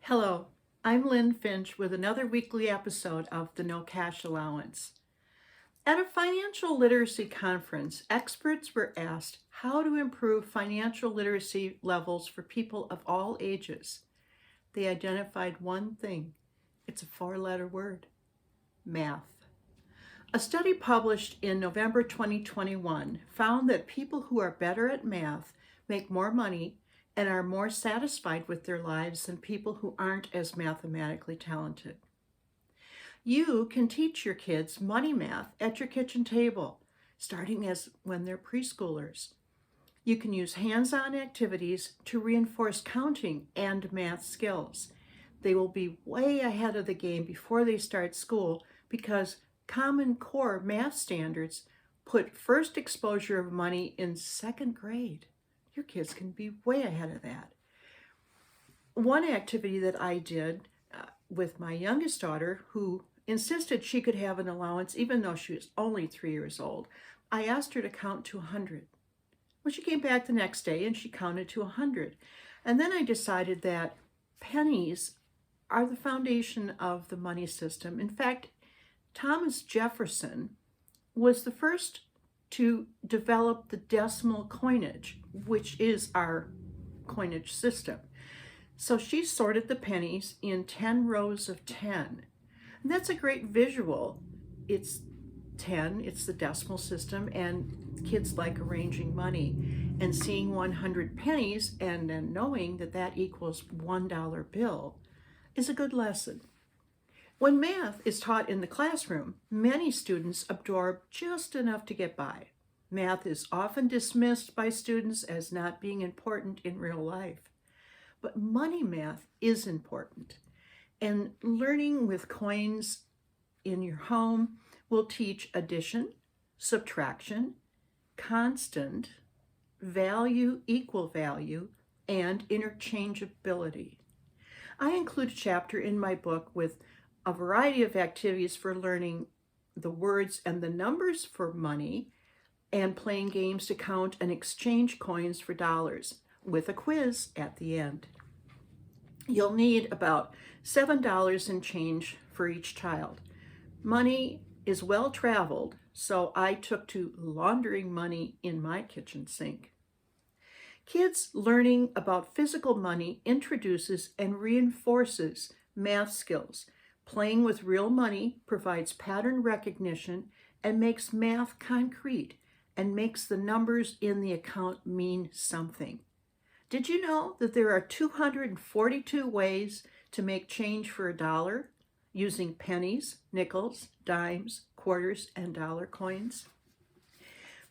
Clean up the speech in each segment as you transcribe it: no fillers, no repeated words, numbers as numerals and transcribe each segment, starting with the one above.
Hello, I'm Lynn Finch with another weekly episode of the No-Cash Allowance. At a financial literacy conference, experts were asked how to improve financial literacy levels for people of all ages. They identified one thing. It's a four-letter word: math. A study published in November 2021 found that people who are better at math make more money and are more satisfied with their lives than people who aren't as mathematically talented. You can teach your kids money math at your kitchen table, starting as when they're preschoolers. You can use hands-on activities to reinforce counting and math skills. They will be way ahead of the game before they start school because Common Core math standards put first exposure of money in second grade. Your kids can be way ahead of that. One activity that I did with my youngest daughter, who insisted she could have an allowance even though she was only 3 years old, I asked her to count to 100. Well, she came back the next day and she counted to 100. And then I decided that pennies are the foundation of the money system. In fact, Thomas Jefferson was the first to develop the decimal coinage, which is our coinage system. So she sorted the pennies in 10 rows of 10. And that's a great visual. It's 10, it's the decimal system, and kids like arranging money. And seeing 100 pennies and then knowing that that equals $1 bill is a good lesson. When math is taught in the classroom, many students absorb just enough to get by. Math is often dismissed by students as not being important in real life. But money math is important. And learning with coins in your home will teach addition, subtraction, constant, value, equal value, and interchangeability. I include a chapter in my book with a variety of activities for learning the words and the numbers for money and playing games to count and exchange coins for dollars with a quiz at the end. You'll need about $7 in change for each child. Money is well traveled, so I took to laundering money in my kitchen sink. Kids learning about physical money introduces and reinforces math skills. Playing with real money provides pattern recognition and makes math concrete and makes the numbers in the account mean something. Did you know that there are 242 ways to make change for $1 using pennies, nickels, dimes, quarters, and dollar coins?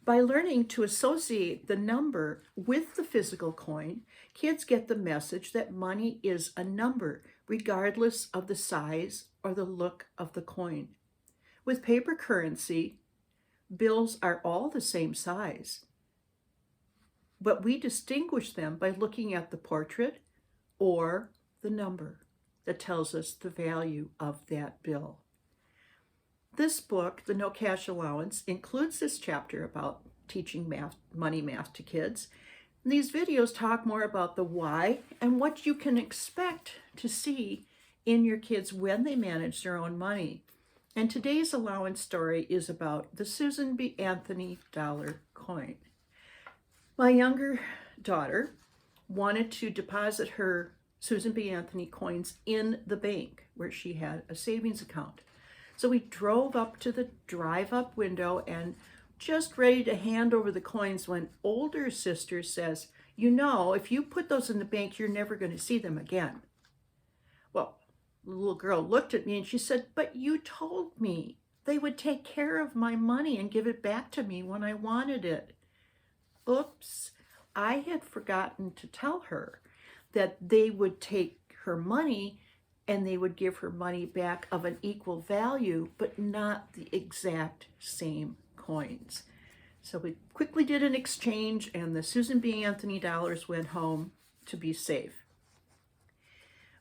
By learning to associate the number with the physical coin, kids get the message that money is a number, regardless of the size or the look of the coin. With paper currency, bills are all the same size, but we distinguish them by looking at the portrait or the number that tells us the value of that bill. This book, The No-Cash Allowance, includes this chapter about teaching money math to kids. These videos talk more about the why and what you can expect to see in your kids when they manage their own money. And today's allowance story is about the Susan B. Anthony dollar coin. My younger daughter wanted to deposit her Susan B. Anthony coins in the bank where she had a savings account. So we drove up to the drive-up window and just ready to hand over the coins when older sister says, "You know, if you put those in the bank, you're never going to see them again." Well, the little girl looked at me and she said, "But you told me they would take care of my money and give it back to me when I wanted it." Oops, I had forgotten to tell her that they would take her money and they would give her money back of an equal value, but not the exact same coins. So we quickly did an exchange and the Susan B. Anthony dollars went home to be safe.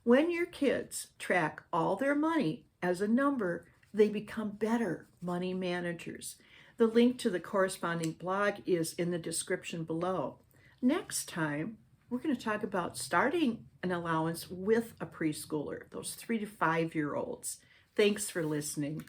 When your kids track all their money as a number, they become better money managers. The link to the corresponding blog is in the description below. Next time, We're going to talk about starting an allowance with a preschooler, those 3 to 5 year olds. Thanks for listening.